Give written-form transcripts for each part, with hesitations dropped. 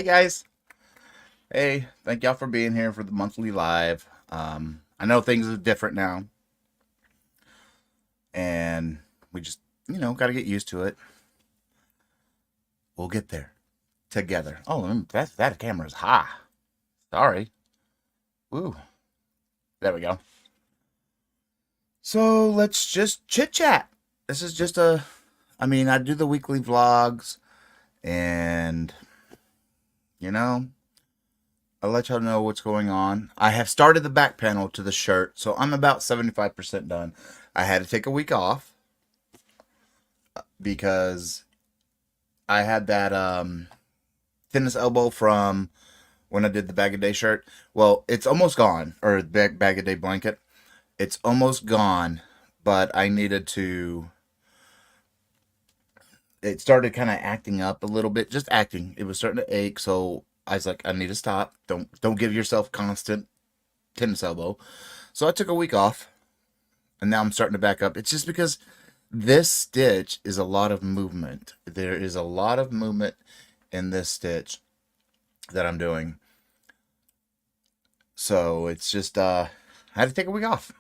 Hey guys. Hey, thank y'all for being here for the monthly live. I know things are different now, and we just, got to get used to it. We'll get there together. Oh, that camera's high. Sorry. Woo. There we go. So let's just chit chat. This is just I do the weekly vlogs, and you know, I'll let y'all know what's going on. I have started the back panel to the shirt, so I'm about 75% done. I had to take a week off because I had that tennis elbow from when I did the Bag of Day shirt. Well, it's almost gone, or Bag of Day blanket. It's almost gone, but I needed to. It started kind of acting up a little bit, just acting. It was starting to ache, so I was like, I need to stop. Don't give yourself constant tennis elbow. So I took a week off, and now I'm starting to back up. It's just because this stitch is a lot of movement. There is a lot of movement in this stitch that I'm doing. So it's just I had to take a week off.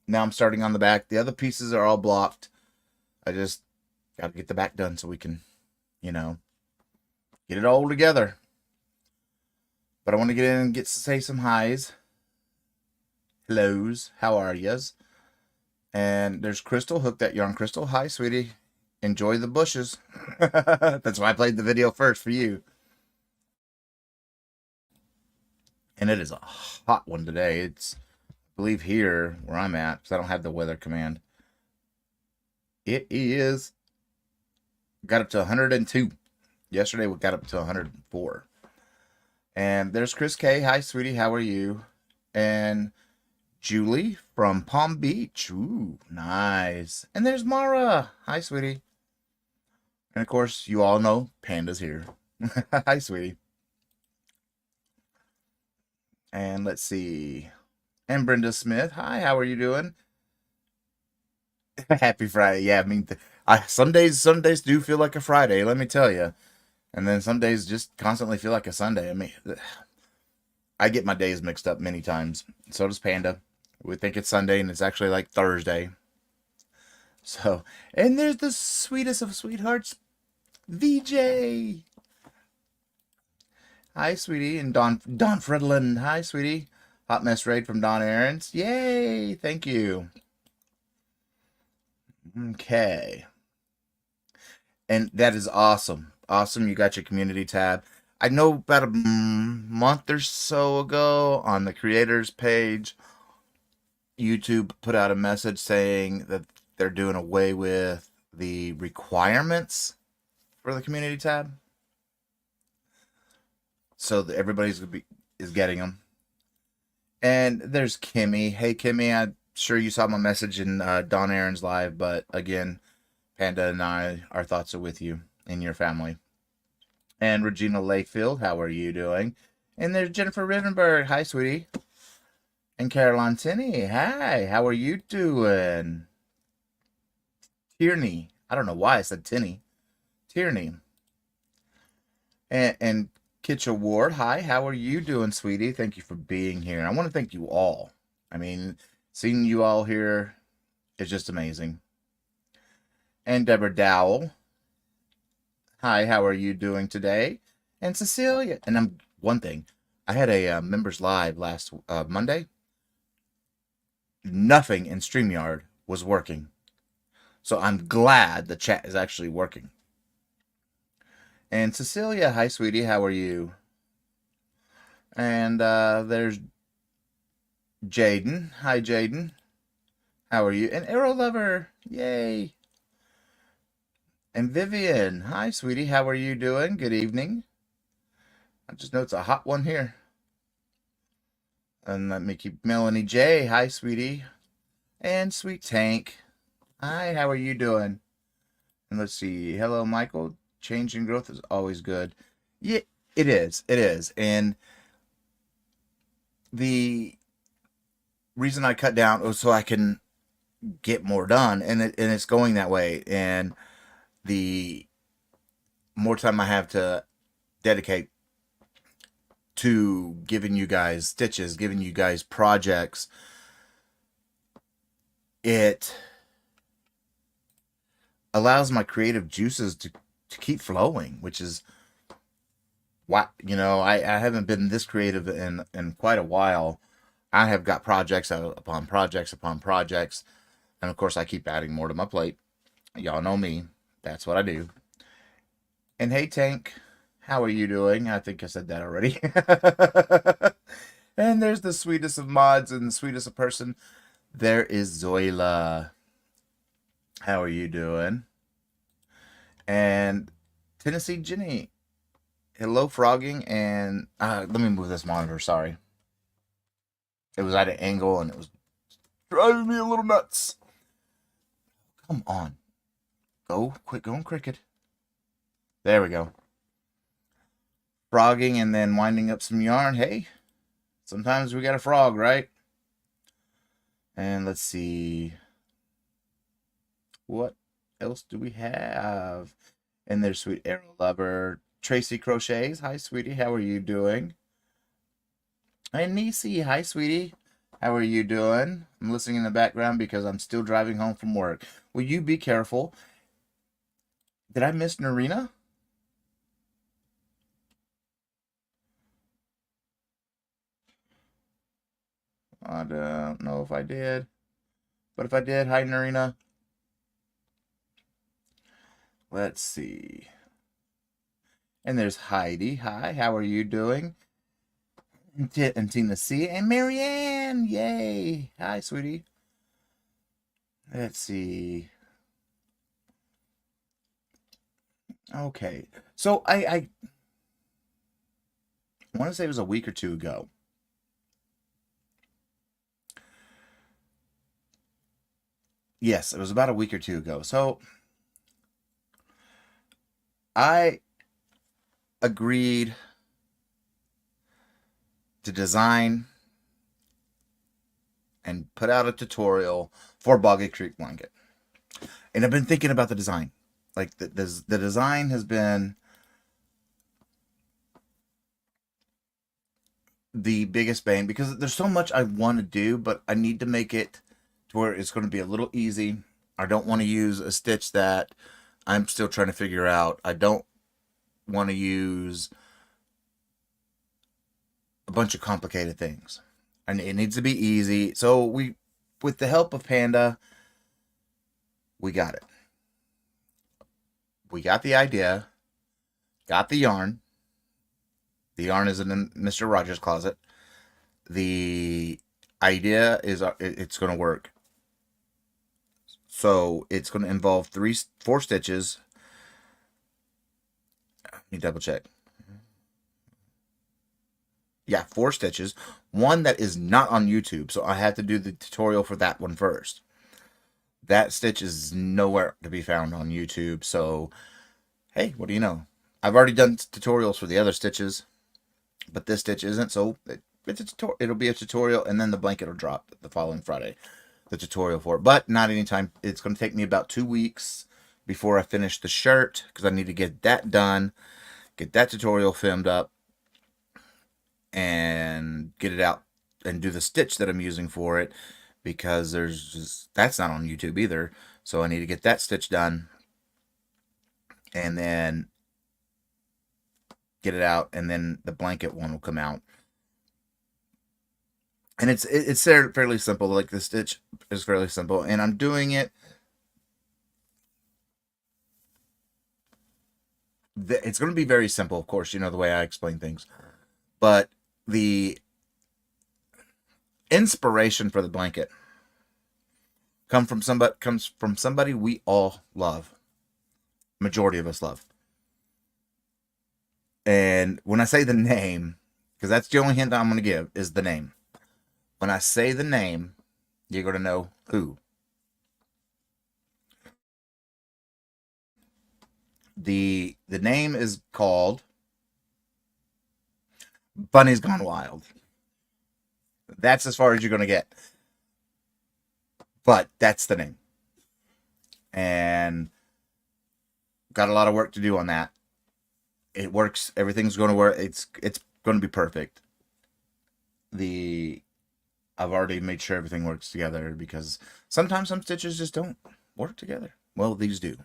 Now I'm starting on the back. The other pieces are all blocked. I just got to get the back done so we can, get it all together. But I want to get in and get to say some highs. Hellos. How are yas? And there's Crystal. Hook that yarn, Crystal. Hi, sweetie. Enjoy the bushes. That's why I played the video first for you. And it is a hot one today. It's, I believe here where I'm at, because I don't have the weather command. It is, got up to 102. Yesterday we got up to 104. And there's Chris K. Hi, sweetie. How are you? And Julie from Palm Beach. Ooh, nice. And there's Mara. Hi, sweetie. And of course, you all know Panda's here. Hi, sweetie. And let's see. And Brenda Smith. Hi, how are you doing? Happy Friday. Yeah, some days do feel like a Friday, let me tell you. And then some days just constantly feel like a Sunday. I get my days mixed up many times. So does Panda. We think it's Sunday and it's actually like Thursday. So, and there's the sweetest of sweethearts, VJ. Hi, sweetie. And Don Fredlin. Hi, sweetie. Hot Mess Raid from Don Aarons. Yay. Thank you. Okay. And that is awesome. Awesome. You got your community tab. I know about a month or so ago on the creators page, YouTube put out a message saying that they're doing away with the requirements for the community tab. So that everybody's is getting them. And there's Kimmy. Hey, Kimmy, I'm sure you saw my message in Don Aaron's live, but again, Panda and I, our thoughts are with you and your family. And Regina Layfield, how are you doing? And there's Jennifer Rivenberg. Hi, sweetie. And Caroline Tinney. Hi, how are you doing? Tierney. I don't know why I said Tinney. Tierney. And Kitcha Ward. Hi, how are you doing, sweetie? Thank you for being here. And I want to thank you all. Seeing you all here is just amazing. And Deborah Dowell. Hi, how are you doing today? And Cecilia. And one thing. I had a members live last Monday. Nothing in StreamYard was working. So I'm glad the chat is actually working. And Cecilia, hi, sweetie. How are you? And there's Jaden. Hi, Jaden. How are you? And Arrow Lover. Yay. And Vivian. Hi, sweetie. How are you doing? Good evening. I just know it's a hot one here. And let me keep Melanie J. Hi, sweetie. And Sweet Tank. Hi, how are you doing? And let's see. Hello, Michael. Change and growth is always good. Yeah, it is. It is. And the reason I cut down was so I can get more done, and it's going that way. And the more time I have to dedicate to giving you guys stitches, giving you guys projects, it allows my creative juices to keep flowing, which is why, I haven't been this creative in quite a while. I have got projects upon projects upon projects, and of course I keep adding more to my plate. Y'all know me. That's what I do. And hey, Tank, how are you doing? I think I said that already. And there's the sweetest of mods and the sweetest of person. There is Zoila. How are you doing? And Tennessee Jenny. Hello, frogging. And let me move this monitor. Sorry. It was at an angle and it was driving me a little nuts. Come on. Go. Quit going cricket. There we go. Frogging and then winding up some yarn. Hey, sometimes we got a frog, right? And let's see. What else do we have? And there's Sweet Arrow Lover. Tracy Crochets. Hi, sweetie. How are you doing? And Nisi. Hi, sweetie. How are you doing? I'm listening in the background because I'm still driving home from work. Will you be careful? Did I miss Narina? I don't know if I did. But if I did, hi, Narina. Let's see. And there's Heidi. Hi, how are you doing? And Tina C. And Marianne. Yay. Hi, sweetie. Let's see. Okay. So I want to say it was a week or two ago. Yes, it was about a week or two ago. So I agreed to design and put out a tutorial for Boggy Creek blanket. And I've been thinking about the design. Like the design has been the biggest bane because there's so much I want to do, but I need to make it to where it's going to be a little easy. I don't want to use a stitch that I'm still trying to figure out. I don't want to use a bunch of complicated things. And it needs to be easy. So with the help of Panda, we got it. We got the idea, got the yarn. The yarn is in Mr. Rogers' closet. The idea is it's going to work. So it's going to involve 4 stitches. Let me double check. Yeah, 4 stitches. One that is not on YouTube, so I have to do the tutorial for that one first. That stitch is nowhere to be found on YouTube, so hey, what do you know? I've already done tutorials for the other stitches, but this stitch isn't, so it'll be a tutorial, and then the blanket will drop the following Friday, the tutorial for it. But not anytime. It's going to take me about 2 weeks before I finish the shirt, because I need to get that done, get that tutorial filmed up, and get it out and do the stitch that I'm using for it, because that's not on YouTube either. So I need to get that stitch done and then get it out, and then the blanket one will come out. And it's fairly simple. Like the stitch is fairly simple, and I'm doing it. It's going to be very simple, of course. You know the way I explain things, but the inspiration for the blanket comes from somebody we all love. Majority of us love. And when I say the name, because that's the only hint I'm going to give, is the name. When I say the name, you're going to know who. The name is called Bunny's Gone Wild. That's as far as you're going to get. But that's the name. And got a lot of work to do on that. It works. Everything's going to work. It's going to be perfect. I've already made sure everything works together, because sometimes some stitches just don't work together. Well, these do.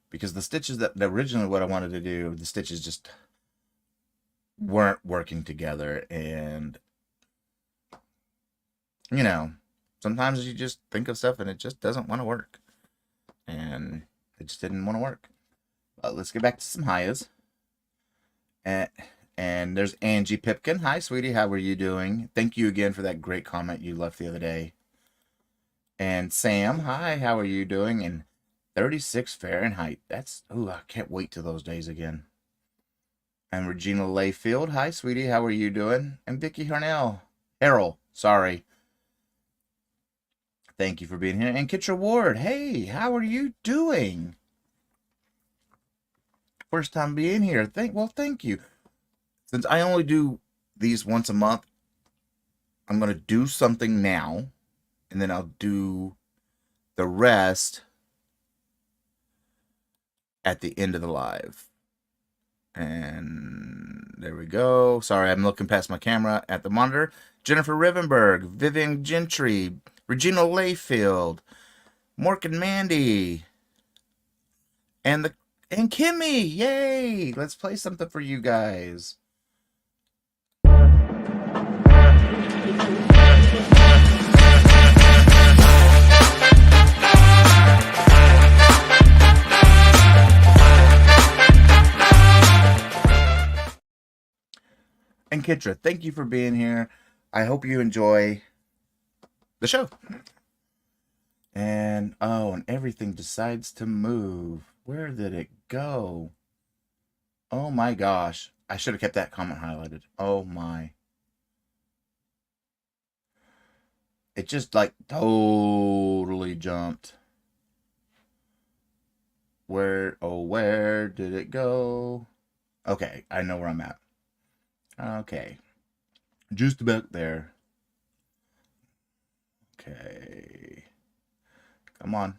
Because the stitches that originally what I wanted to do, the stitches just weren't working together. And, you know, sometimes you just think of stuff and it just doesn't want to work. And it just didn't want to work. But let's get back to some highs. And there's Angie Pipkin. Hi, sweetie. How are you doing? Thank you again for that great comment you left the other day. And Sam. Hi, how are you doing? And 36 Fahrenheit. That's, ooh, I can't wait till those days again. And Regina Layfield. Hi, sweetie. How are you doing? And Vicky Harrell. Sorry. Thank you for being here. And Kitra Ward. Hey, how are you doing? First time being here. Thank you. Since I only do these once a month, I'm going to do something now, and then I'll do the rest at the end of the live. And there we go. Sorry, I'm looking past my camera at the monitor. Jennifer Rivenberg, Vivian Gentry, Regina Layfield, Mork and Mandy, and Kimmy. Yay! Let's play something for you guys. And Kitra, thank you for being here. I hope you enjoy the show. And, oh, and everything decides to move. Where did it go? Oh my gosh. I should have kept that comment highlighted. Oh my. It just like totally jumped. Where did it go? Okay, I know where I'm at. Okay. Just about there. Okay. Come on.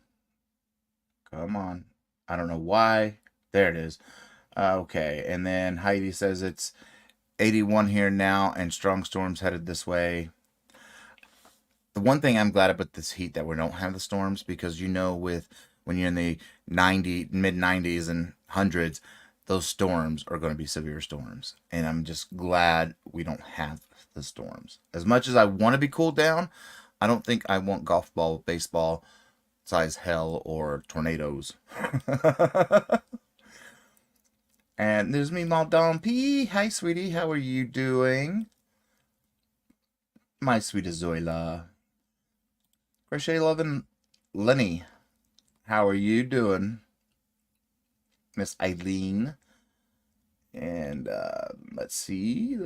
Come on. I don't know why. There it is. Okay, and then Heidi says it's 81 here now and strong storms headed this way. The one thing I'm glad about this heat that we don't have the storms, because when you're in the mid 90s and hundreds, those storms are going to be severe storms. And I'm just glad we don't have the storms. As much as I want to be cooled down, I don't think I want golf ball, baseball size hell or tornadoes. And there's me, Madame P. Hi, sweetie. How are you doing? My sweetest Zoila. Crochet loving Lenny. How are you doing? Miss Eileen. And let's see.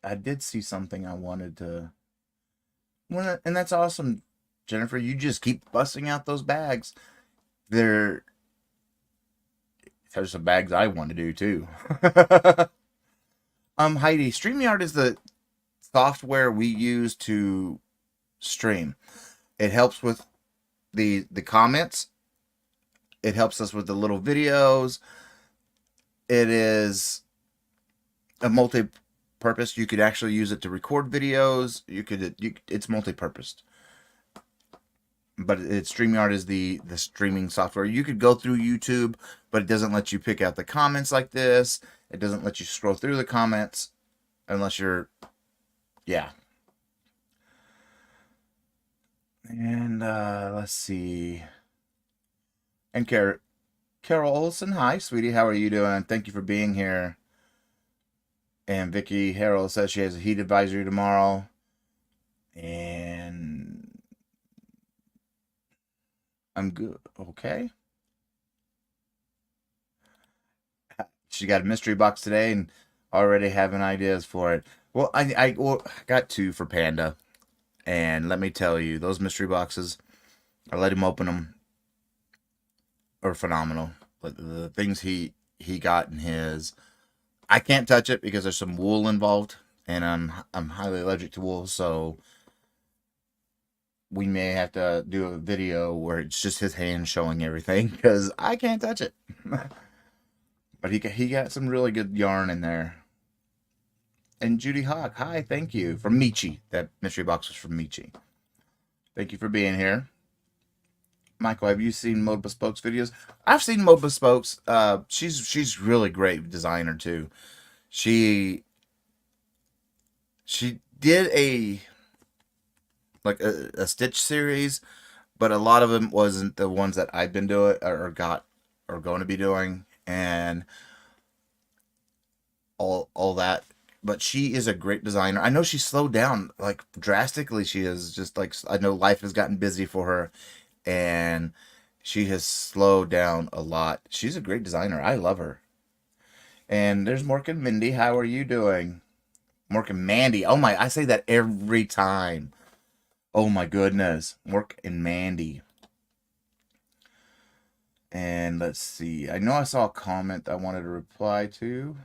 I did see something I wanted to. Well, and that's awesome, Jennifer. You just keep busting out those bags. There's some bags I want to do too. Heidi, StreamYard is the software we use to stream. It helps with the comments. It helps us with the little videos. It is a multi-purpose. You could actually use it to record videos. It's multi-purposed. But StreamYard is the streaming software. You could go through YouTube, but it doesn't let you pick out the comments like this. It doesn't let you scroll through the comments unless you're, yeah. And let's see. And Carol Olson, hi, sweetie. How are you doing? Thank you for being here. And Vicky Harrell says she has a heat advisory tomorrow. And I'm good. Okay. She got a mystery box today and already having ideas for it. Well, I got two for Panda. And let me tell you, those mystery boxes, I let him open them, are phenomenal. But the things he got in his, I can't touch it because there's some wool involved, and I'm highly allergic to wool, so we may have to do a video where it's just his hand showing everything because I can't touch it. But he got some really good yarn in there. And Judy Hawk, hi, thank you. From Michi. That mystery box was from Michi. Thank you for being here. Michael, have you seen Mode Bespoke's videos? I've seen Mode Bespoke's. She's really great designer too. She did a stitch series, but a lot of them wasn't the ones that I've been doing or going to be doing, and all that. But she is a great designer. I know she slowed down like drastically. She is just like, I know life has gotten busy for her, and she has slowed down a lot. She's a great designer. I love her. And there's Mork and Mindy. How are you doing? Mork and Mandy. Oh my, I say that every time. Oh my goodness. Mork and Mandy. And let's see. I know I saw a comment I wanted to reply to.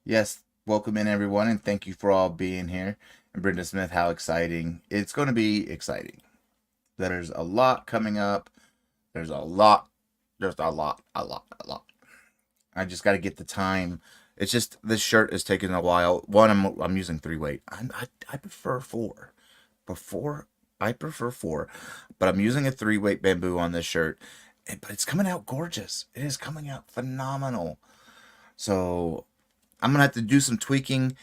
Yes, welcome in everyone, and thank you for all being here. And Brenda Smith, how exciting. It's going to be exciting. There's a lot coming up. There's a lot. I just got to get the time. It's just, this shirt is taking a while. One, I'm using 3-weight. I prefer 4. I prefer 4, but I'm using a 3-weight bamboo on this shirt. But it's coming out gorgeous. It is coming out phenomenal. So I'm gonna have to do some tweaking,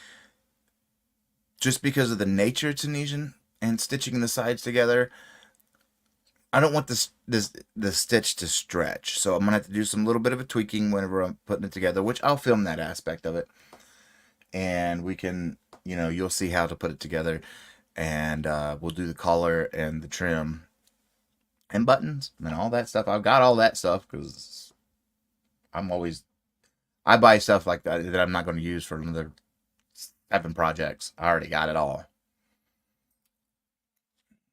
just because of the nature of Tunisian and stitching the sides together. I don't want the stitch to stretch, so I'm gonna have to do some little bit of a tweaking whenever I'm putting it together, which I'll film that aspect of it, and we can, you'll see how to put it together, and we'll do the collar and the trim and buttons and all that stuff. I've got all that stuff because I buy stuff like that I'm not going to use for another 7 projects. I already got it all.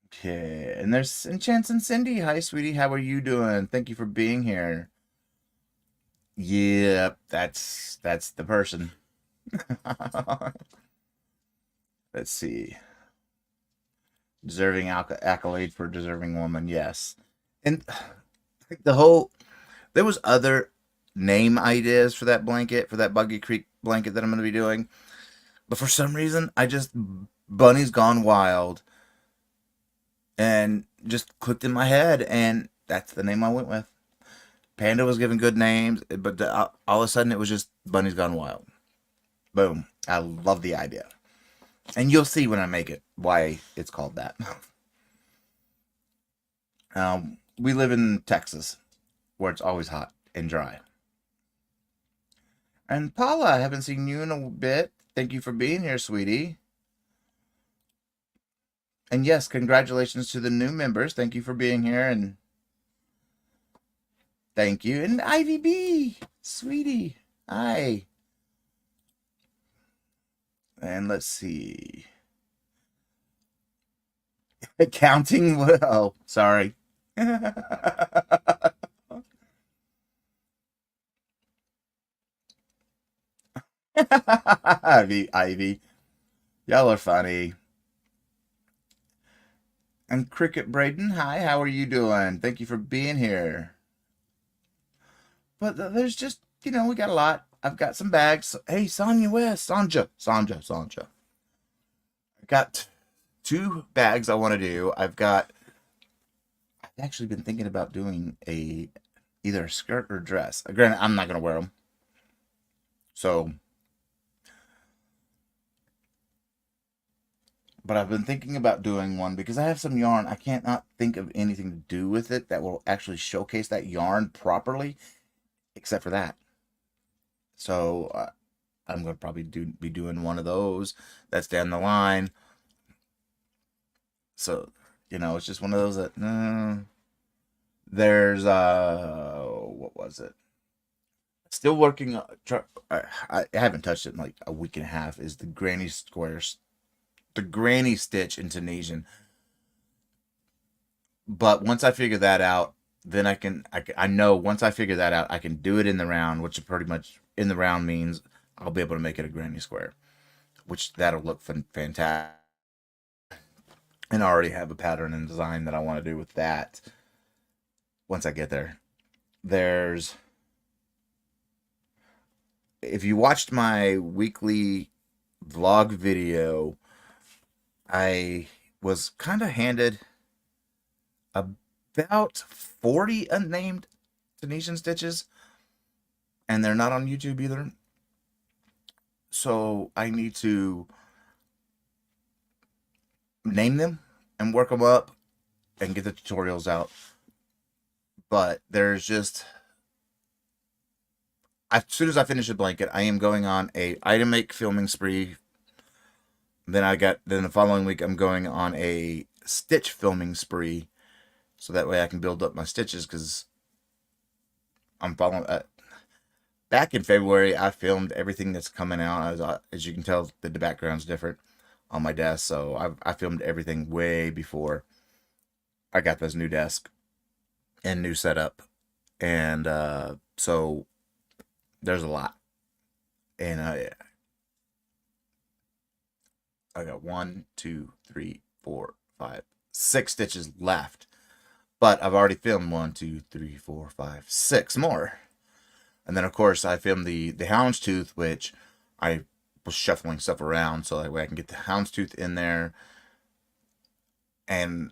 Okay, and there's Enchants and Cindy. Hi, sweetie. How are you doing? Thank you for being here. Yep, that's the person. Let's see. Deserving accolade for deserving woman. Yes, and there was other name ideas for that blanket, for that Boggy Creek blanket that I'm going to be doing, but for some reason Bunny's Gone Wild and just clicked in my head, and that's the name I went with. Panda was given good names, but all of a sudden it was just Bunny's Gone Wild. Boom. I love the idea. And you'll see when I make it why it's called that. We live in Texas, where it's always hot and dry. And Paula, I haven't seen you in a bit. Thank you for being here, sweetie. And yes, congratulations to the new members. Thank you for being here, and thank you. And Ivy B, sweetie, hi. And let's see. Counting. Oh, sorry. Ivy. Y'all are funny. And Cricket Braden, hi, how are you doing? Thank you for being here. But there's just, we got a lot. I've got some bags. Hey, Sanja. I got 2 bags I want to do. I've actually been thinking about doing either a skirt or dress. Granted, I'm not going to wear them. So, but I've been thinking about doing one because I have some yarn. I can't not think of anything to do with it that will actually showcase that yarn properly, except for that. So I'm going to probably be doing one of those. That's down the line. So, it's just one of those that, there's, what was it? Still working, I haven't touched it in like a week and a half, is the granny squares, the granny stitch in Tunisian. But once I figure that out, then I know once I figure that out, I can do it in the round, which pretty much in the round means I'll be able to make it a granny square, which that'll look fantastic. And I already have a pattern and design that I want to do with that once I get there. There's if you watched my weekly vlog video, I was kind of handed about 40 unnamed Tunisian stitches, and they're not on YouTube either. So I need to name them and work them up and get the tutorials out. But there's just, as soon as I finish a blanket, I am going on a item make filming spree. Then the following week I'm going on a stitch filming spree, so that way I can build up my stitches, because I'm following. Back in February, I filmed everything that's coming out. As you can tell, the background's different on my desk, so I filmed everything way before I got this new desk and new setup, and so there's a lot, and I got 1, 2, 3, 4, 5, 6 stitches left, but I've already filmed 1, 2, 3, 4, 5, 6 more. And then, of course, I filmed the houndstooth, which I was shuffling stuff around so that way I can get the houndstooth in there. And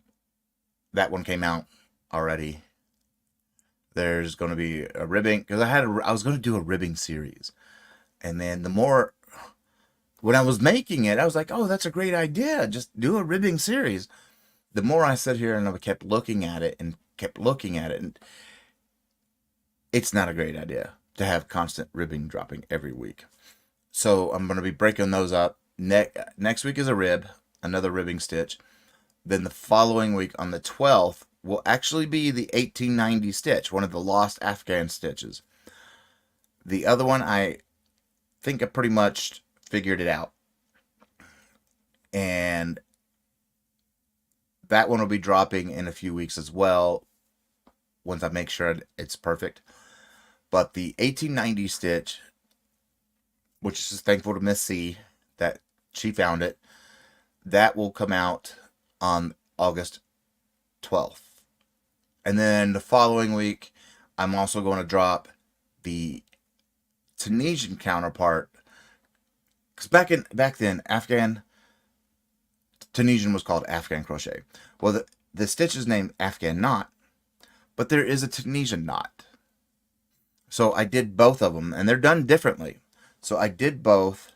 that one came out already. There's going to be a ribbing, because I was going to do a ribbing series. And then when I was making it, I was like, oh, that's a great idea. Just do a ribbing series. The more I sat here and I kept looking at it, and it's not a great idea to have constant ribbing dropping every week. So I'm going to be breaking those up. Next week is a rib, another ribbing stitch. Then the following week on the 12th will actually be the 1890 stitch, one of the lost Afghan stitches. The other one, I think I pretty much figured it out. And that one will be dropping in a few weeks as well, once I make sure it's perfect. But the 1890 stitch, which is just thankful to Miss C that she found it, that will come out on August 12th. And then the following week, I'm also going to drop the Tunisian counterpart, because back then, Tunisian was called Afghan crochet. Well, the stitch is named Afghan knot, but there is a Tunisian knot. So I did both of them, and they're done differently. So I did both,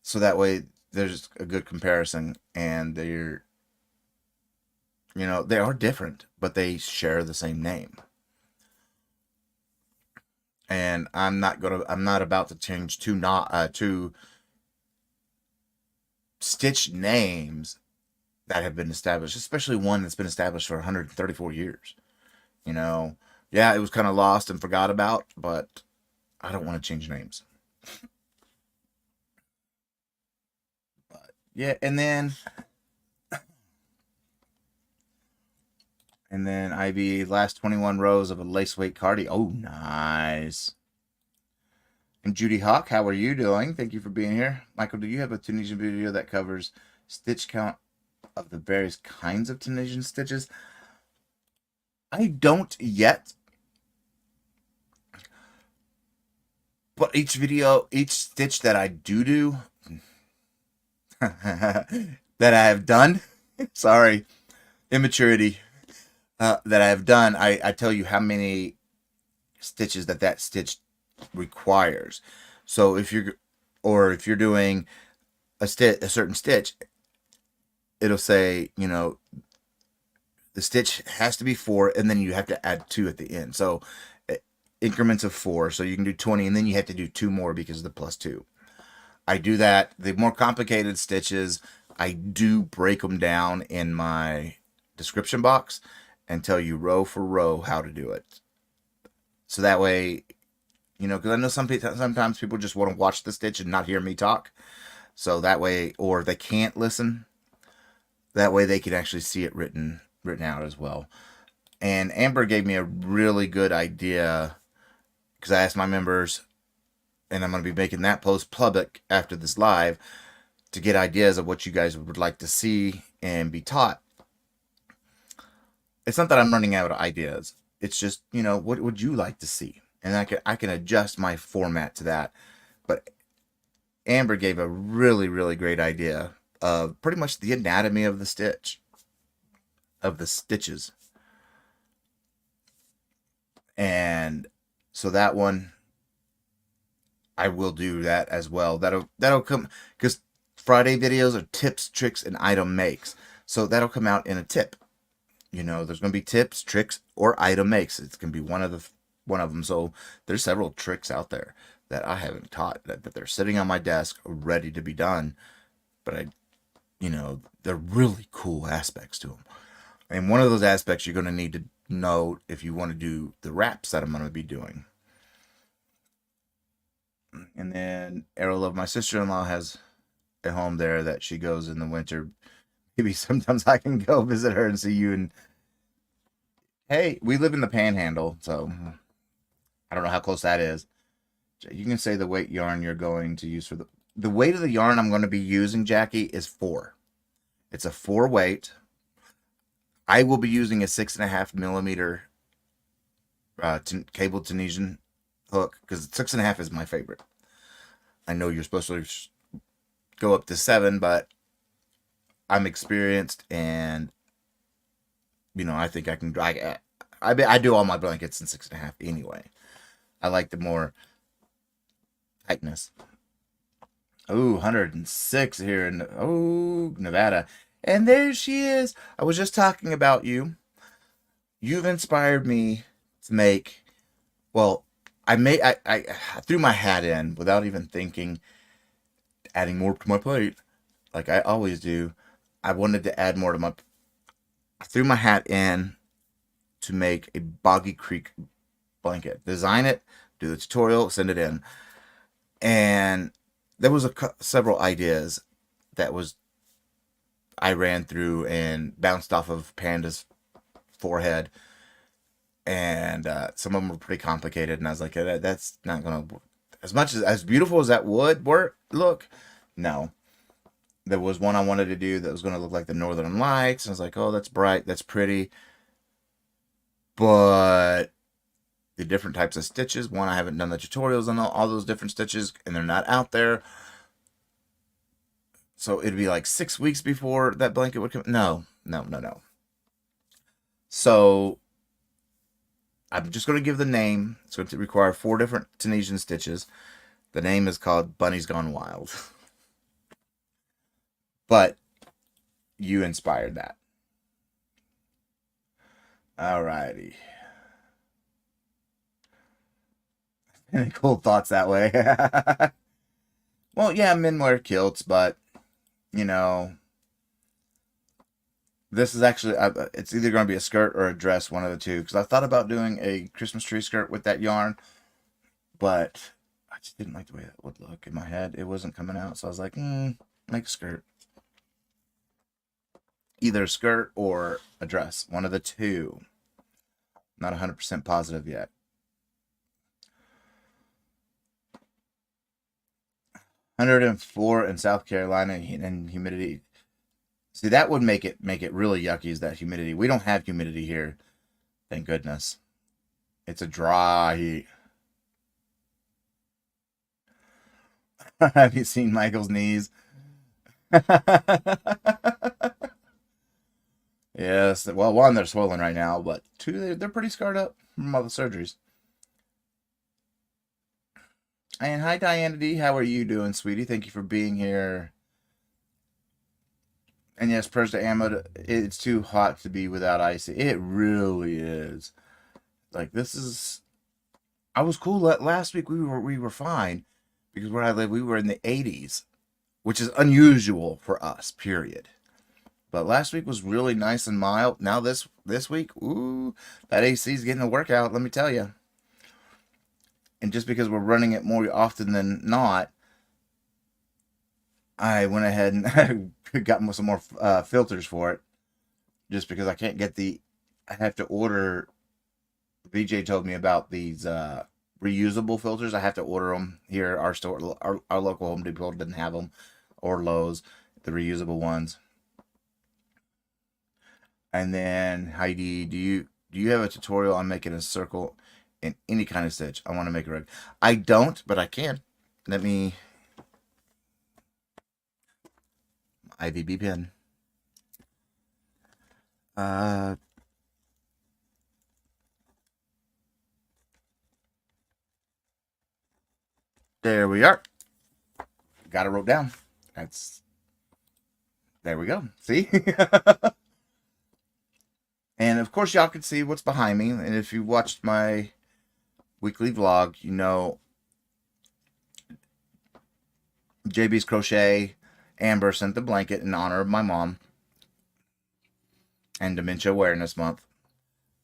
so that way there's a good comparison, and they are different, but they share the same name. And I'm not about to change two stitch names that have been established, especially one that's been established for 134 years. Yeah, it was kind of lost and forgot about, but I don't want to change names. But yeah, and then IB last 21 rows of a lace weight cardi. Oh, nice. And Judy Hawk, how are you doing? Thank you for being here. Michael, do you have a Tunisian video that covers stitch count of the various kinds of Tunisian stitches? I don't yet. But each stitch that I do, that I have done, sorry, immaturity, that I have done, I tell you how many stitches that stitch requires. So if you're doing a certain stitch, it'll say, the stitch has to be 4, and then you have to add 2 at the end. So increments of 4, so you can do 20, and then you have to do 2 more because of the +2. I do that. The more complicated stitches, I do break them down in my description box and tell you row for row how to do it. So that way, because I know sometimes people just want to watch the stitch and not hear me talk. So that way, or they can't listen, that way they can actually see it written out as well. And Amber gave me a really good idea, because I asked my members, and I'm going to be making that post public after this live, to get ideas of what you guys would like to see and be taught. It's not that I'm running out of ideas. It's just, what would you like to see? and I can adjust my format to that. But Amber gave a really great idea of pretty much the anatomy of the stitches, and so that one I will do that as well. That'll come because Friday videos are tips, tricks, and item makes. So that'll come out in a tip. There's going to be tips, tricks, or item makes. It's going to be one of them. So there's several tricks out there that I haven't taught that they're sitting on my desk ready to be done. But they're really cool aspects to them. And one of those aspects you're going to need to know if you want to do the wraps that I'm going to be doing. And then Arrow Love, my sister-in-law, has a home there that she goes in the winter. Maybe sometimes I can go visit her and see you. And hey, we live in the Panhandle, so I don't know how close that is. You can say the weight yarn you're going to use for the weight of the yarn I'm going to be using, Jackie, is 4. It's a 4 weight. I will be using a 6.5 millimeter cable Tunisian hook because 6.5 is my favorite. I know you're supposed to go up to 7, but I'm experienced, and I think I can. I do all my blankets in 6.5 anyway. I like the more tightness. Oh, 106 here in Nevada, and there she is. I was just talking about you. You've inspired me to make. Well, I threw my hat in without even thinking, adding more to my plate, like I always do. I wanted to add more to my. I threw my hat in to make a Boggy Creek blanket. Design it, do the tutorial, send it in, and there was several ideas that I ran through and bounced off of Panda's forehead, and some of them were pretty complicated. And I was like, that's not gonna as much as beautiful as that would look. No, there was one I wanted to do that was going to look like the Northern Lights. And I was like, oh, that's bright, that's pretty. But the different types of stitches, one, I haven't done the tutorials on all those different stitches, and they're not out there. So it'd be like 6 weeks before that blanket would come. No. So I'm just going to give the name. It's going to require 4 different Tunisian stitches. The name is called Bunny's Gone Wild. But you inspired that. Alrighty. Any cool thoughts that way? Well, yeah, men wear kilts, but this is actually it's either going to be a skirt or a dress, one of the two. Because I thought about doing a Christmas tree skirt with that yarn, but I just didn't like the way that would look in my head. It wasn't coming out, so I was like, make a skirt. Either a skirt or a dress, one of the two. Not 100% positive yet. 104 in South Carolina and humidity. See, that would make it really yucky, is that humidity. We don't have humidity here, thank goodness. It's a dry heat. Have you seen Michael's knees? Yes, well, one, they're swollen right now, but two, they're pretty scarred up from all the surgeries. And hi, Diana D. How are you doing, sweetie? Thank you for being here. And yes, prayers to Ammo. It's too hot to be without icy. It really is. Like, this is. I was cool. Last week we were fine because where I live we were in the 80s, which is unusual for us. Period. But last week was really nice and mild. Now this week, ooh, that AC is getting a workout. Let me tell you. And just because we're running it more often than not, I went ahead and got some more filters for it. Just because I can't get I have to order. BJ told me about these reusable filters. I have to order them here. Our store, our local Home Depot didn't have them, or Lowe's, the reusable ones. And then Heidi, do you have a tutorial on making a circle in any kind of stitch. I want to make a rug. I don't, but I can. Let me IVB pen. There we are. Got it wrote down. There we go. See? And of course, y'all can see what's behind me. And if you watched my weekly vlog, you know JB's Crochet, Amber sent the blanket in honor of my mom and Dementia Awareness Month.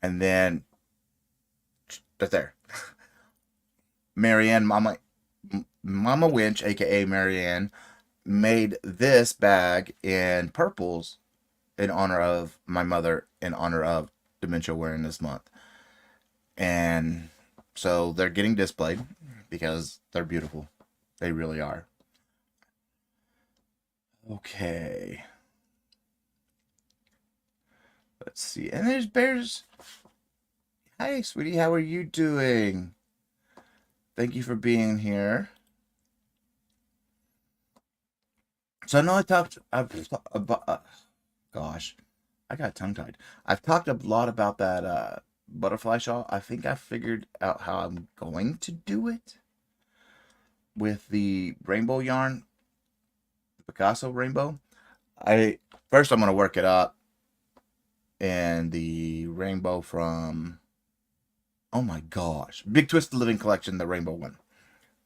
And then, that's there. Marianne, Mama Winch, aka Marianne, made this bag in purples in honor of my mother, in honor of Dementia Awareness Month. And so they're getting displayed because they're beautiful. They really are. Okay. Let's see. And there's Bears. Hi, sweetie. How are you doing? Thank you for being here. So I know gosh, I got tongue-tied. I've talked a lot about that butterfly shawl. I think I figured out how I'm going to do it with the rainbow yarn, the Picasso rainbow. First I'm going to work it up in the rainbow from, oh my gosh, Big Twisted Living Collection, the rainbow one.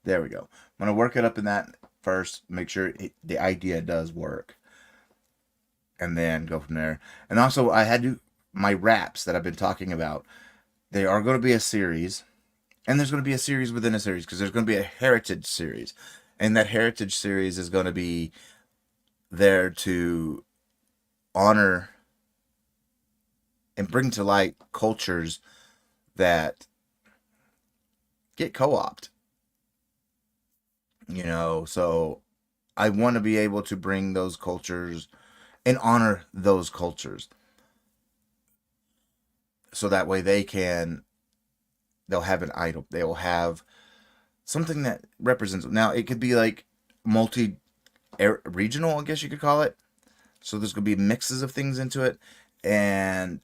There we go. I'm going to work it up in that first, make sure the idea does work, and then go from there. And also, I had my wraps that I've been talking about. They are going to be a series, and there's going to be a series within a series, because there's going to be a heritage series, and that heritage series is going to be there to honor and bring to light cultures that get co-opted. You know, so I want to be able to bring those cultures and honor those cultures, so that way they'll have an item. They will have something that represents. Now, it could be like regional, I guess you could call it. So there's going to be mixes of things into it, and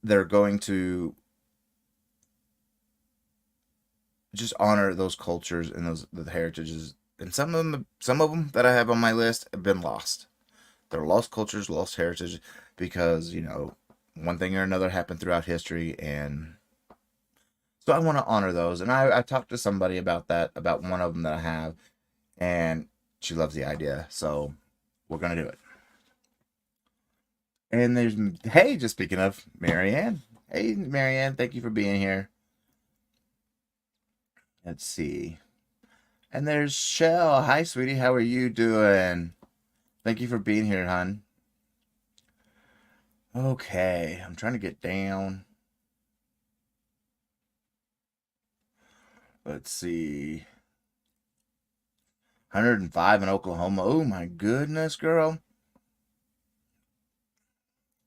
they're going to just honor those cultures and the heritages. And some of them that I have on my list have been lost. They're lost cultures, lost heritage, because, you know, one thing or another happened throughout history, and so I want to honor those. And I talked to somebody about that, about one of them that I have, and she loves the idea, so we're gonna do it. And there's, hey, just speaking of Marianne. Hey, Marianne, thank you for being here. Let's see. And there's Shell. Hi, sweetie. How are you doing? Thank you for being here, hon. Okay, I'm trying to get down. Let's see. 105 in Oklahoma. Oh, my goodness, girl.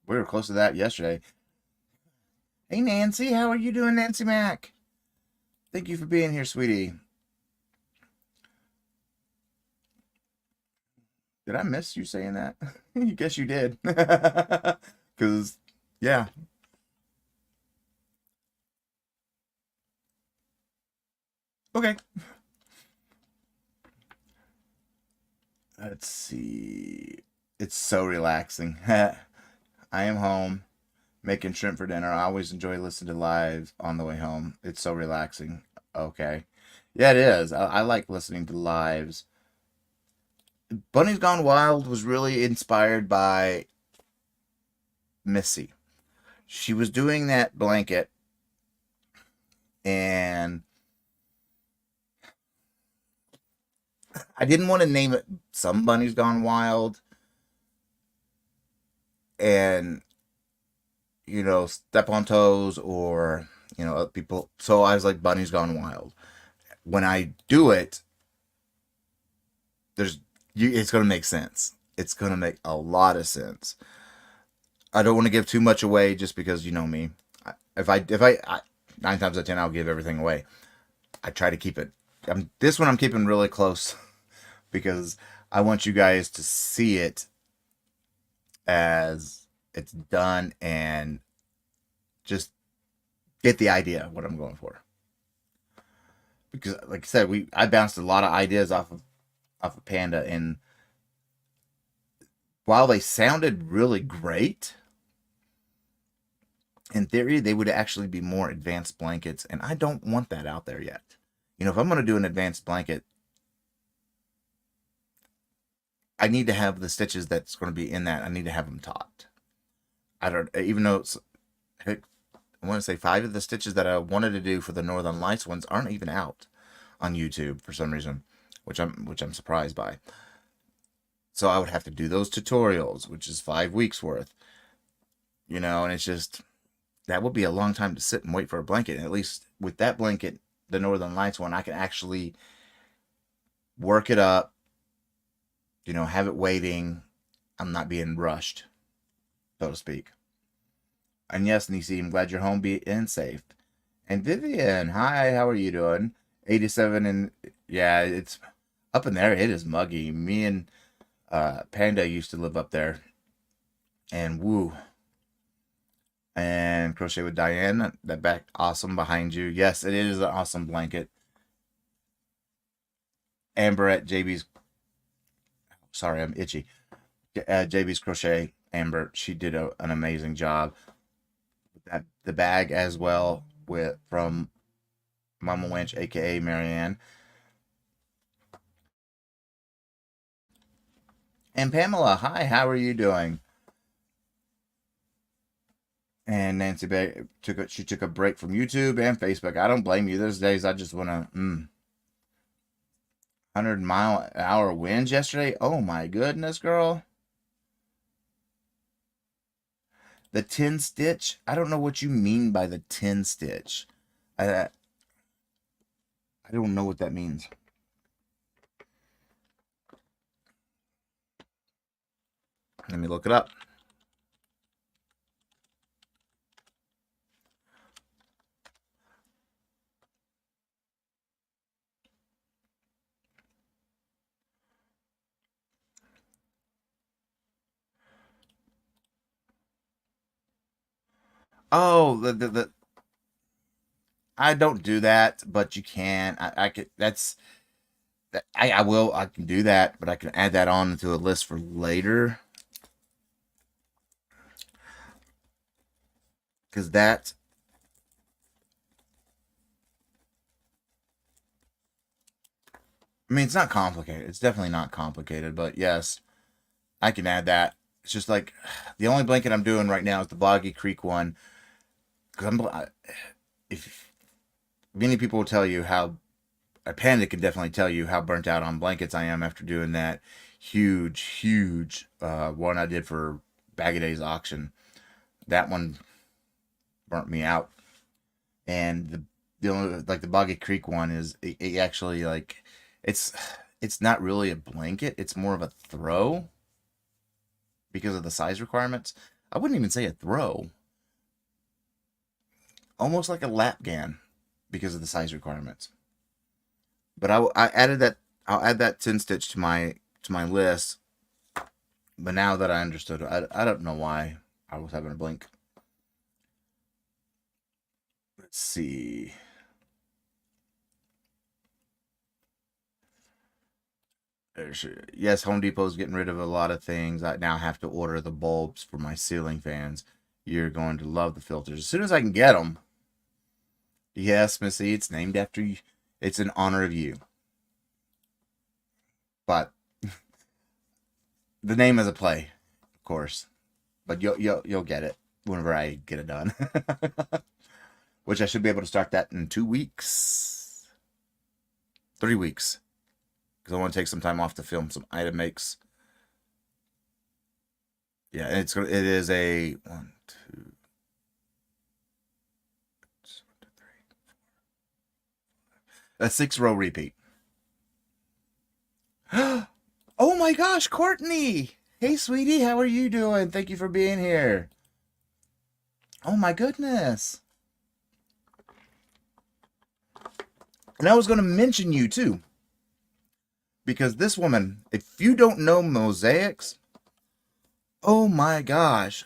We were close to that yesterday. Hey, Nancy. How are you doing, Nancy Mac? Thank you for being here, sweetie. Did I miss you saying that? I guess you did. Because, yeah. Okay. Let's see. It's so relaxing. I am home making shrimp for dinner. I always enjoy listening to live on the way home. It's so relaxing. Okay. Yeah, it is. I like listening to lives. Bunny's Gone Wild was really inspired by Missy. She was doing that blanket, and I didn't want to name it Some Bunny's Gone Wild and, you know, Step on Toes, or, you know, people. So I was like, Bunny's Gone Wild. When I do it, it's going to make sense. It's going to make a lot of sense. I don't want to give too much away, just because you know me. 9 times out of 10, I'll give everything away. I try to keep it. This one I'm keeping really close because I want you guys to see it as it's done and just get the idea of what I'm going for. Because, like I said, I bounced a lot of ideas off of Panda, and while they sounded really great, in theory, they would actually be more advanced blankets, and I don't want that out there yet. You know, if I'm going to do an advanced blanket, I need to have the stitches that's going to be in that. I need to have them taught. I don't, even though I want to say 5 of the stitches that I wanted to do for the Northern Lights ones aren't even out on YouTube for some reason, which I'm surprised by. So I would have to do those tutorials, which is 5 weeks worth. You know, and it's just, that would be a long time to sit and wait for a blanket. And at least with that blanket, the Northern Lights one, I can actually work it up, you know, have it waiting. I'm not being rushed, so to speak. And yes, Nisi, I'm glad you're home and safe. And Vivian, hi, how are you doing? 87, and yeah, it's up in there. It is muggy. Me and Panda used to live up there, and woo. And Crochet with Diane, that back awesome behind you. Yes, it is an awesome blanket. Amber at JB's, sorry, I'm itchy. JB's Crochet, Amber, she did an amazing job. The bag as well from Mama Winch, aka Marianne. And Pamela, hi, how are you doing? And Nancy she took a break from YouTube and Facebook. I don't blame you. There's days I just want to 100-mile-an-hour winds yesterday. Oh my goodness, girl. The 10 stitch? I don't know what you mean by the 10 stitch. I don't know what that means. Let me look it up. Oh, I don't do that, but you can. I could. I can do that, but I can add that on to a list for later. Because that, I mean, it's not complicated. It's definitely not complicated, but yes, I can add that. It's just like the only blanket I'm doing right now is the Boggy Creek one. Because if many people will tell you how, a Panda can definitely tell you how burnt out on blankets I am after doing that huge one I did for Bag of Days auction. That one burnt me out. And the only, like the Boggy Creek one is it actually, like, it's it's not really a blanket. It's more of a throw because of the size requirements. I wouldn't even say a throw. Almost like a lap gan because of the size requirements. But I added that. I'll add that 10 stitch to my list. But now that I understood, I don't know why I was having a blink. Let's see. Yes, Home Depot's getting rid of a lot of things. I now have to order the bulbs for my ceiling fans. You're going to love the filters as soon as I can get them. Yes, Missy, it's named after you. It's in honor of you. But the name is a play, of course. But you'll get it whenever I get it done. Which I should be able to start that in 2 weeks. 3 weeks. Because I want to take some time off to film some item makes. Yeah, and it is a 1, 2, 3, a 6-row repeat. Oh my gosh, Courtney! Hey, sweetie, how are you doing? Thank you for being here. Oh my goodness. And I was going to mention you too, because this woman, if you don't know mosaics, oh my gosh,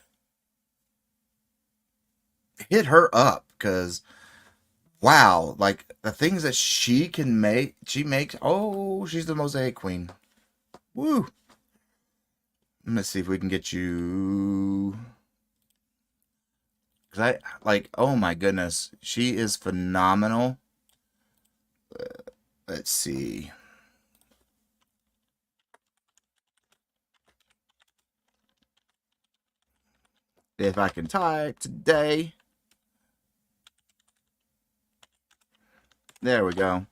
hit her up, because wow, like the things that she can make, she makes. Oh, she's the mosaic queen. Woo. Let's see if we can get you. Cause I like, oh my goodness, she is phenomenal. Let's see. If I can type today. There we go.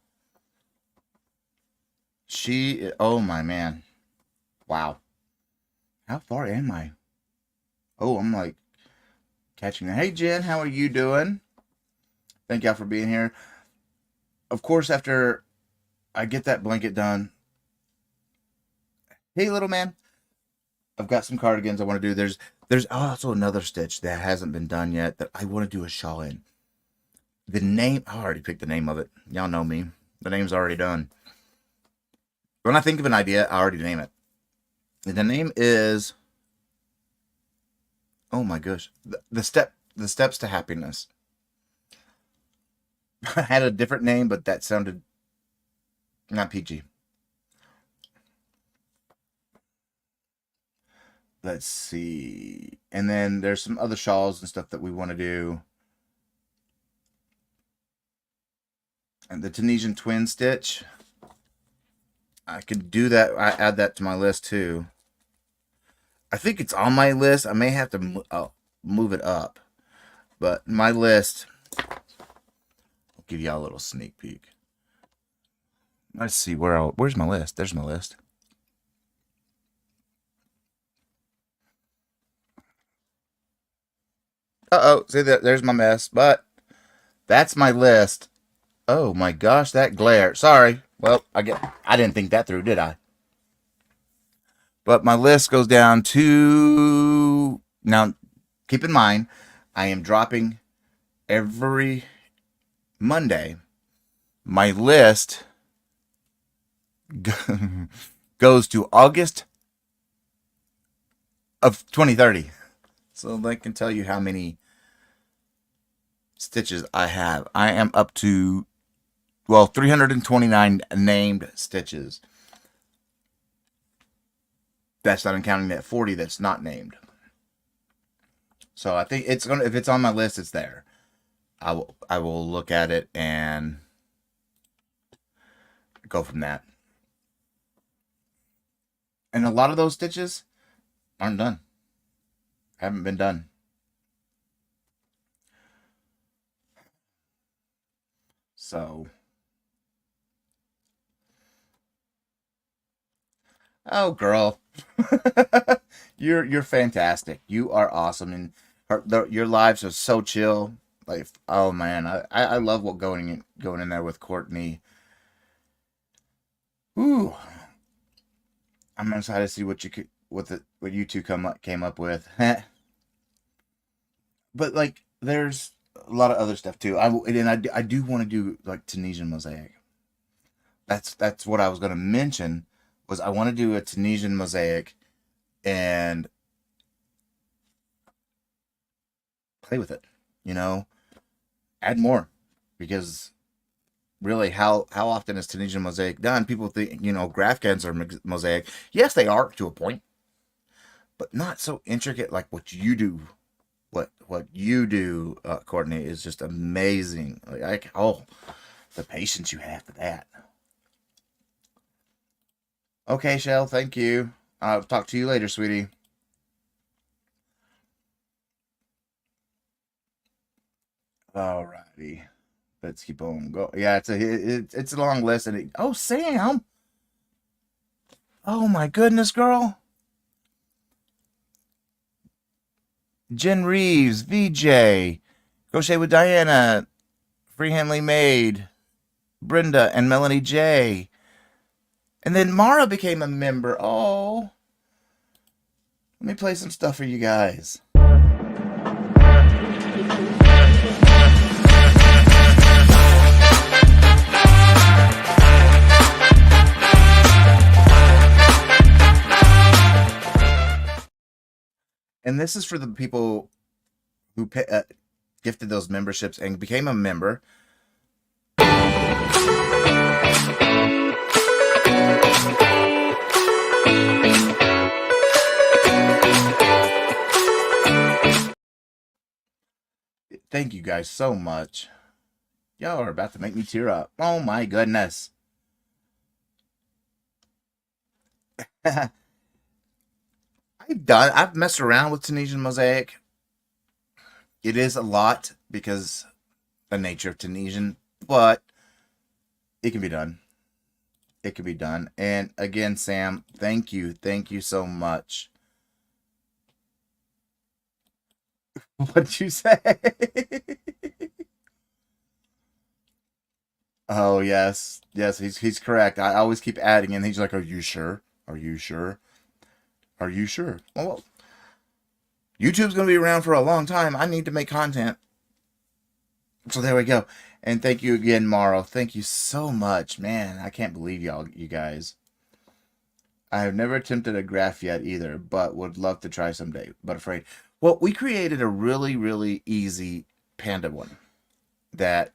She, oh my man. Wow. How far am I? Oh, I'm like catching that. Hey Jen, how are you doing? Thank y'all for being here. Of course, after I get that blanket done. Hey little man. I've got some cardigans I want to do. There's also another stitch that hasn't been done yet that I want to do a shawl in. The name, I already picked the name of it. Y'all know me. The name's already done. When I think of an idea, I already name it. And the name is, oh my gosh, the steps to happiness. I had a different name, but that sounded not PG. Let's see. And then there's some other shawls and stuff that we want to do. And the Tunisian twin stitch, I could do that. I add that to my list too. I think it's on my list. I may have to move it up, but my list, I'll give y'all a little sneak peek. Let's see, where's my list? There's my list. Uh-oh, see that? There's my mess, but that's my list. Oh my gosh, that glare. Sorry. Well, I didn't think that through, did I? But my list goes down to, now keep in mind, I am dropping every Monday. My list goes to August of 2030. So I can tell you how many stitches I have. I am up to, well, 329 named stitches. That's not counting that 40 that's not named. So I think it's gonna, if it's on my list, it's there. I will look at it and go from that. And a lot of those stitches aren't done. Haven't been done. So, oh girl, you're fantastic. You are awesome, and your lives are so chill. Like, oh man, I love what going in there with Courtney. Ooh, I'm excited to see what you two came up with. But like, there's a lot of other stuff too. I do want to do like Tunisian mosaic. That's what I was going to mention, was I want to do a Tunisian mosaic and play with it, add more, because really, how often is Tunisian mosaic done? People think, Grafcans are mosaic. Yes, they are to a point, but not so intricate like what you do. What you do, Courtney, is just amazing. Like, oh, the patience you have for that. Okay, Shell, thank you. I'll talk to you later, sweetie. Alrighty, let's keep on go. Yeah, it's a long list, and oh, Sam, oh my goodness, girl. Jen Reeves, VJ, Crochet with Diana, Freehandly Maid, Brenda, and Melanie J. And then Mara became a member. Oh, let me play some stuff for you guys. And this is for the people who gifted those memberships and became a member. Thank you guys so much. Y'all are about to make me tear up. Oh my goodness. I've messed around with Tunisian mosaic. It is a lot because the nature of Tunisian, but it can be done. It can be done. And again, Sam, thank you. Thank you so much. What'd you say? Oh yes. Yes, he's correct. I always keep adding and he's like, "Are you sure? Are you sure? Are you sure?" Well, YouTube's going to be around for a long time. I need to make content. So there we go. And thank you again, Morrow. Thank you so much. Man, I can't believe you guys. I have never attempted a graph yet either, but would love to try someday, but afraid. Well, we created a really, really easy panda one that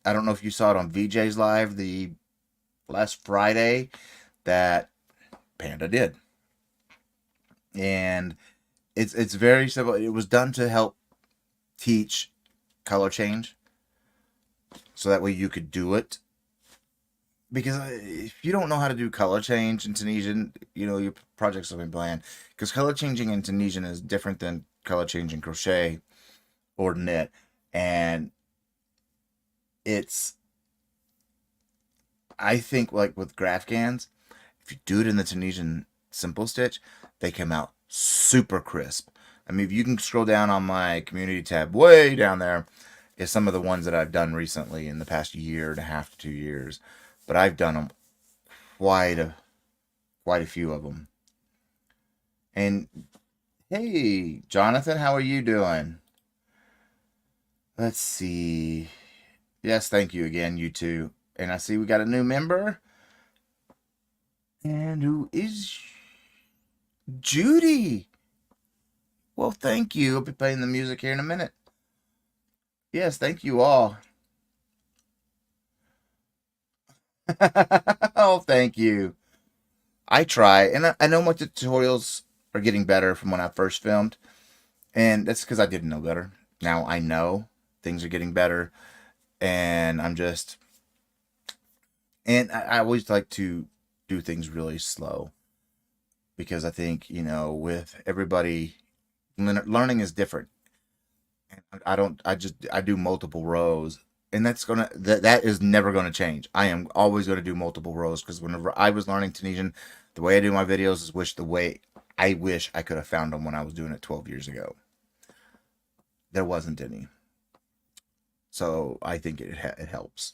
I don't know if you saw it on VJ's Live the last Friday that Panda did. And it's very simple. It was done to help teach color change so that way you could do it. Because if you don't know how to do color change in Tunisian, your projects have been planned. Because color changing in Tunisian is different than color changing crochet or knit. And I think like with Grafgans, if you do it in the Tunisian simple stitch, they come out super crisp. I mean, if you can scroll down on my community tab, way down there is some of the ones that I've done recently in the past year and a half to 2 years. But I've done them quite a few of them. And hey, Jonathan, how are you doing? Let's see. Yes, thank you again, you two. And I see we got a new member. And who is Judy? Well, thank you. I'll be playing the music here in a minute. Yes, thank you all. Oh, thank you. I try, and I know my tutorials are getting better from when I first filmed, and that's because I didn't know better. Now I know things are getting better, and I always like to do things really slow because I think, with everybody, learning is different. I don't, I do multiple rows, and that is never gonna change. I am always gonna do multiple rows because whenever I was learning Tunisian, the way I do my videos is the way I wish I could have found them when I was doing it 12 years ago. There wasn't any, so I think it helps.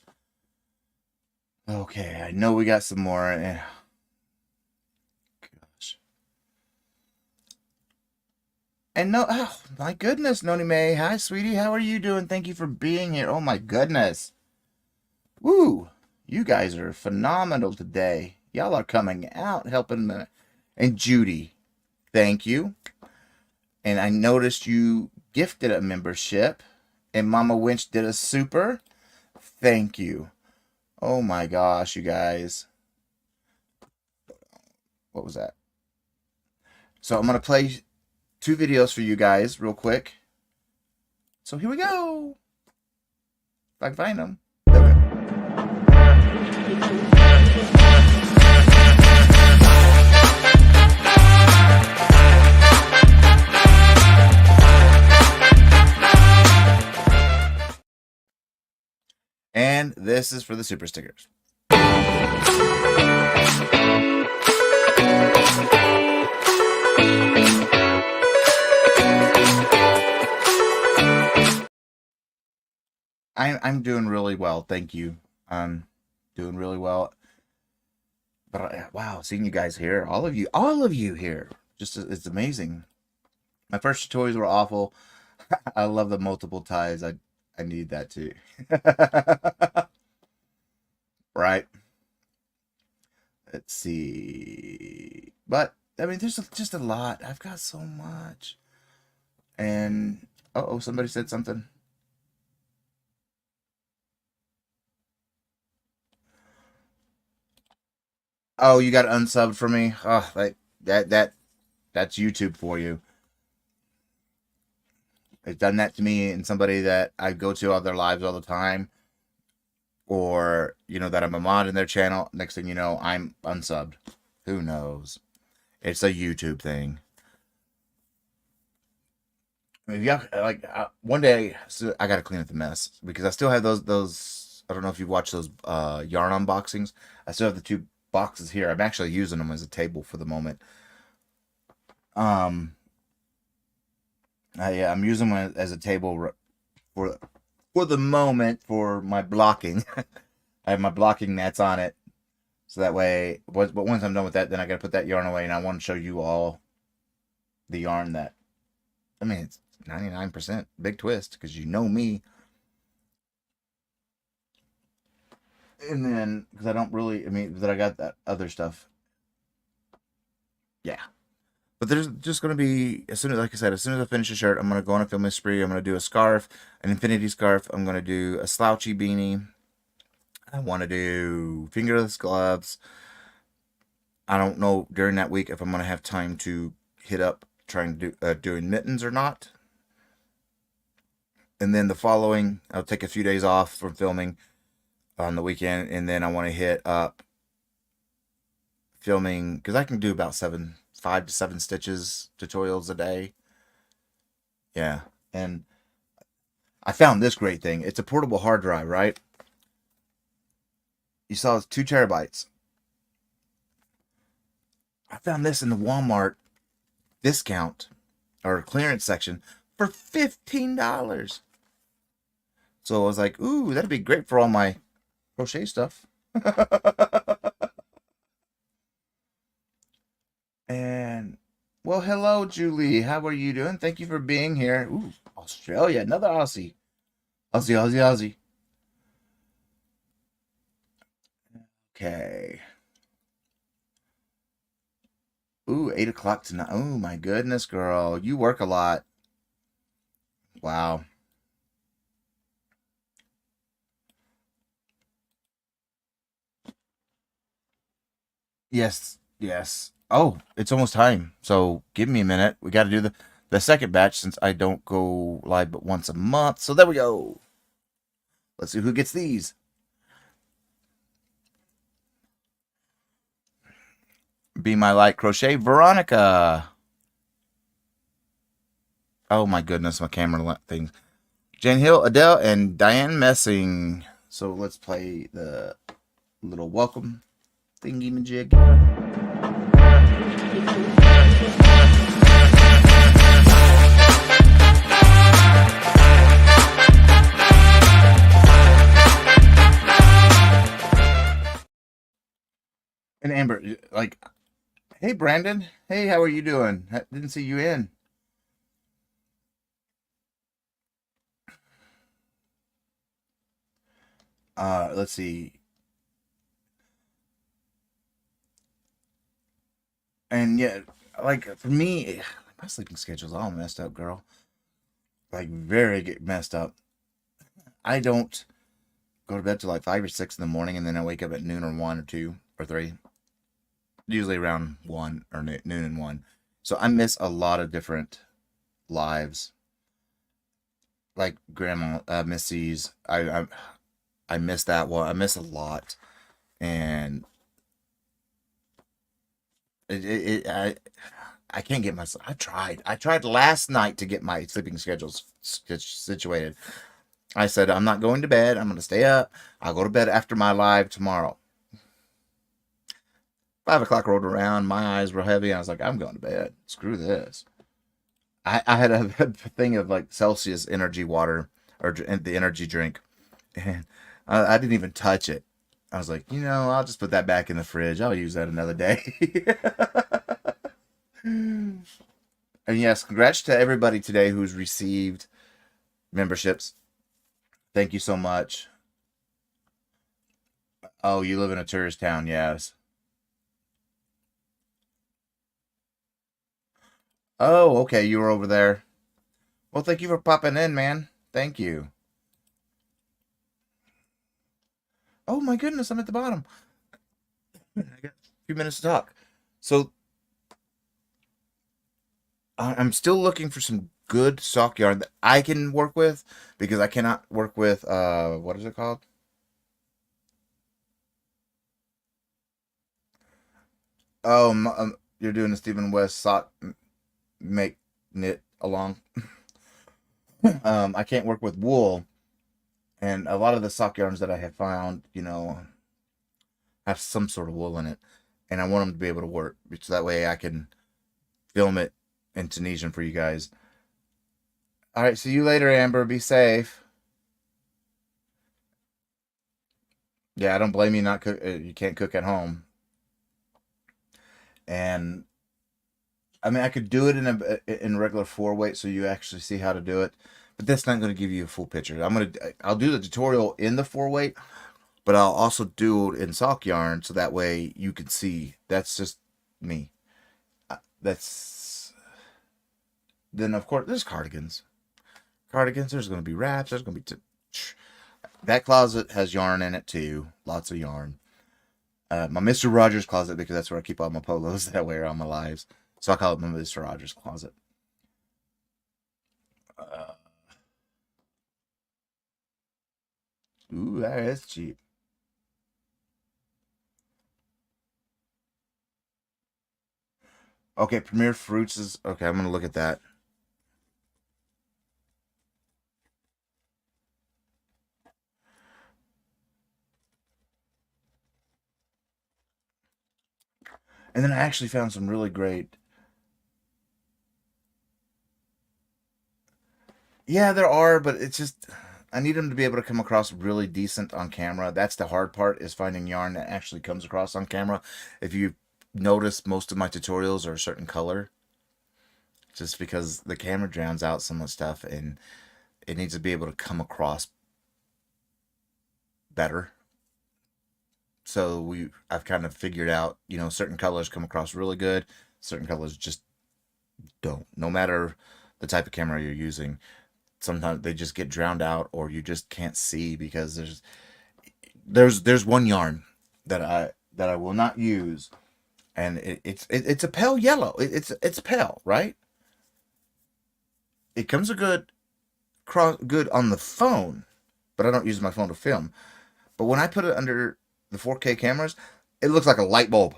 Okay, I know we got some more. Gosh. And no, oh my goodness, Noni May. Hi, sweetie. How are you doing? Thank you for being here. Oh my goodness. Woo! You guys are phenomenal today. Y'all are coming out helping me. And Judy, thank you. And I noticed you gifted a membership. And Mama Winch did a super. Thank you. Oh my gosh, you guys. What was that? So I'm going to play 2 videos for you guys real quick. So here we go. If I can find them. And this is for the super stickers. I'm doing really well, thank you. I'm doing really well. But wow, seeing you guys here, all of you here, just it's amazing. My first tutorials were awful. I love the multiple ties. I need that too. Right. Let's see. But I mean, there's just a lot. I've got so much. And oh, somebody said something. Oh, you got unsubbed for me. Oh, that's YouTube for you. It's done that to me and somebody that I go to other lives all the time, or that I'm a mod in their channel. Next thing you know, I'm unsubbed. Who knows? It's a YouTube thing. I mean, yeah, like one day, so I got to clean up the mess because I still have those. I don't know if you watch those yarn unboxings. I still have the two boxes here. I'm actually using them as a table for the moment. Um, I'm using them as a table for for the moment for my blocking. I have my blocking nets on it, so that way. But once I'm done with that, then I got to put that yarn away, and I want to show you all the yarn that. I mean, it's 99% big twist because you know me. And then because I don't really, I mean, that I got that other stuff. Yeah. But there's just gonna be as soon as, like I said, as soon as I finish the shirt, I'm gonna go on a filming spree. I'm gonna do a scarf, an infinity scarf. I'm gonna do a slouchy beanie. I want to do fingerless gloves. I don't know during that week if I'm gonna have time to hit up trying to do doing mittens or not. And then the following, I'll take a few days off from filming on the weekend, and then I want to hit up filming because I can do about 5 to 7 stitches tutorials a day. Yeah, and I found this great thing. It's a portable hard drive, right? You saw it's 2 terabytes. I found this in the Walmart discount or clearance section for $15. So I was like, ooh, that'd be great for all my crochet stuff. And well, hello, Julie. How are you doing? Thank you for being here. Ooh, Australia, another Aussie. Aussie, Aussie, Aussie. Okay. Ooh, 8 o'clock tonight. Oh my goodness, girl. You work a lot. Wow. Yes, yes. Oh, it's almost time. So give me a minute. We got to do the second batch since I don't go live but once a month. So there we go. Let's see who gets these. Be My Light Crochet, Veronica. Oh my goodness, my camera things. Jen Hill, Adele, and Diane Messing. So let's play the little welcome thingy majig. And Amber, like, hey Brandon, hey, how are you doing? Didn't see you in. Let's see. And yeah, like for me, my sleeping schedule's all messed up, girl. Like very messed up. I don't go to bed till like 5 or 6 in the morning, and then I wake up at noon or 1 or 2 or 3. Usually around 1 or noon and 1. So I miss a lot of different lives, like Grandma Missy's. I miss that one. I miss a lot, and I can't get myself. I tried. I tried last night to get my sleeping schedules situated. I said I'm not going to bed. I'm going to stay up. I'll go to bed after my live tomorrow. 5 o'clock rolled around. My eyes were heavy. I was like, I'm going to bed. Screw this. I had a thing of like Celsius energy water or the energy drink, and I didn't even touch it. I was like, I'll just put that back in the fridge. I'll use that another day. And yes, congrats to everybody today who's received memberships. Thank you so much. Oh, you live in a tourist town, yes. Oh, okay, you were over there. Well, thank you for popping in, man. Thank you. Oh my goodness, I'm at the bottom. I got a few minutes to talk. So I'm still looking for some good sock yarn that I can work with because I cannot work with what is it called? Oh, you're doing the Stephen West sock make knit along. I can't work with wool, and a lot of the sock yarns that I have found, have some sort of wool in it, and I want them to be able to work, so that way I can film it in Tunisian for you guys. All right, see you later, Amber. Be safe. Yeah, I don't blame you. Not cook. You can't cook at home, and I mean I could do it in regular 4 weight, so you actually see how to do it. But that's not going to give you a full picture. I'll do the tutorial in the 4 weight, but I'll also do it in sock yarn, so that way you can see. That's just me. That's Then of course there's cardigans. There's going to be wraps. There's going to be that closet has yarn in it too. Lots of yarn. My Mr. Rogers closet, because that's where I keep all my polos that I wear on my lives. So I call it my Mr. Rogers closet. Uh, Ooh, that is cheap. Okay, Premier Fruits is okay. I'm gonna look at that. And then I actually found some really great. Yeah, there are, but it's just I need them to be able to come across really decent on camera. That's the hard part, is finding yarn that actually comes across on camera. If you notice, most of my tutorials are a certain color, just because the camera drowns out some of the stuff, and it needs to be able to come across better. So I've kind of figured out, certain colors come across really good, certain colors just don't. No matter the type of camera you're using, sometimes they just get drowned out, or you just can't see, because there's one yarn that I will not use, and it's a pale yellow. It's pale, right? It comes a good on the phone, but I don't use my phone to film. But when I put it under the 4K cameras, it looks like a light bulb.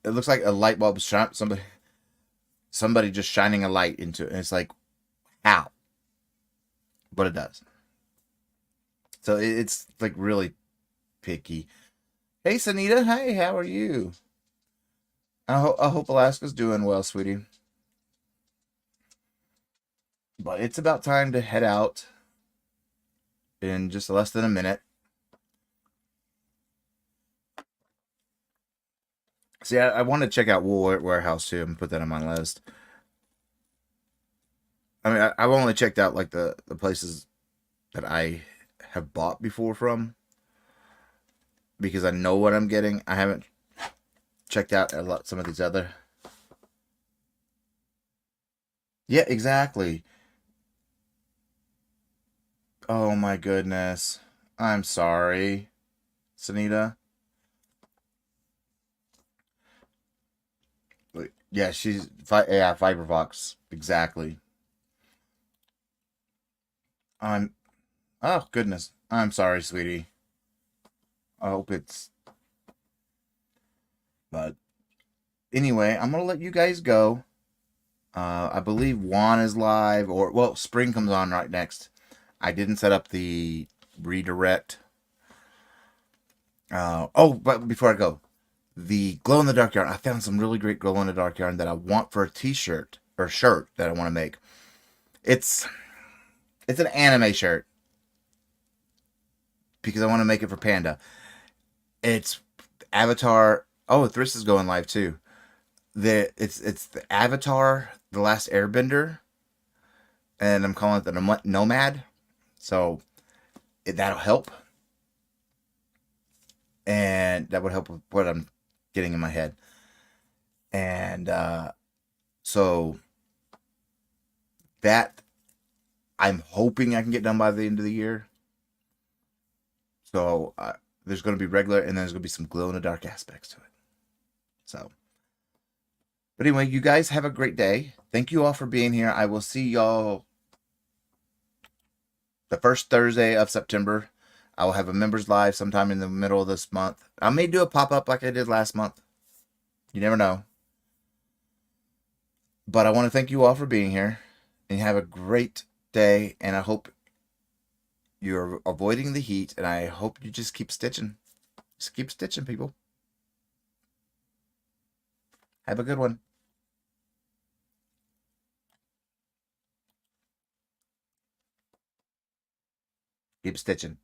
It looks like a light bulb somebody just shining a light into it, and it's like, how? But it does. So it's like really picky. Hey, Sanita. Hey, how are you? I hope Alaska's doing well, sweetie. But it's about time to head out in just less than a minute. See, I want to check out Wool Warehouse too, and put that on my list. I mean, I've only checked out like the places that I have bought before from, because I know what I'm getting. I haven't checked out some of these other. Yeah, exactly. Oh my goodness. I'm sorry, Sanita. Yeah, yeah, Fiberfox. Exactly. I'm Oh goodness. I'm sorry, sweetie. I hope it's but anyway, I'm gonna let you guys go. I believe Juan is live, or well, Spring comes on right next. I didn't set up the redirect. But before I go, the glow in the dark yarn. I found some really great glow in the dark yarn that I want for a T-shirt or shirt that I want to make. It's it's an anime shirt, because I want to make it for Panda. It's Avatar. Oh, Thriss is going live too. It's the Avatar, the Last Airbender, and I'm calling it the Nomad. So that'll help, and that would help with what I'm getting in my head. And so that I'm hoping I can get done by the end of the year. So there's going to be regular, and then there's going to be some glow in the dark aspects to it. So, but anyway, you guys have a great day. Thank you all for being here. I will see y'all the first Thursday of September. I will have a members live sometime in the middle of this month. I may do a pop up like I did last month. You never know. But I want to thank you all for being here, and have a great day. And I hope you're avoiding the heat, and I hope you just keep stitching. Just keep stitching, people. Have a good one. Keep stitching.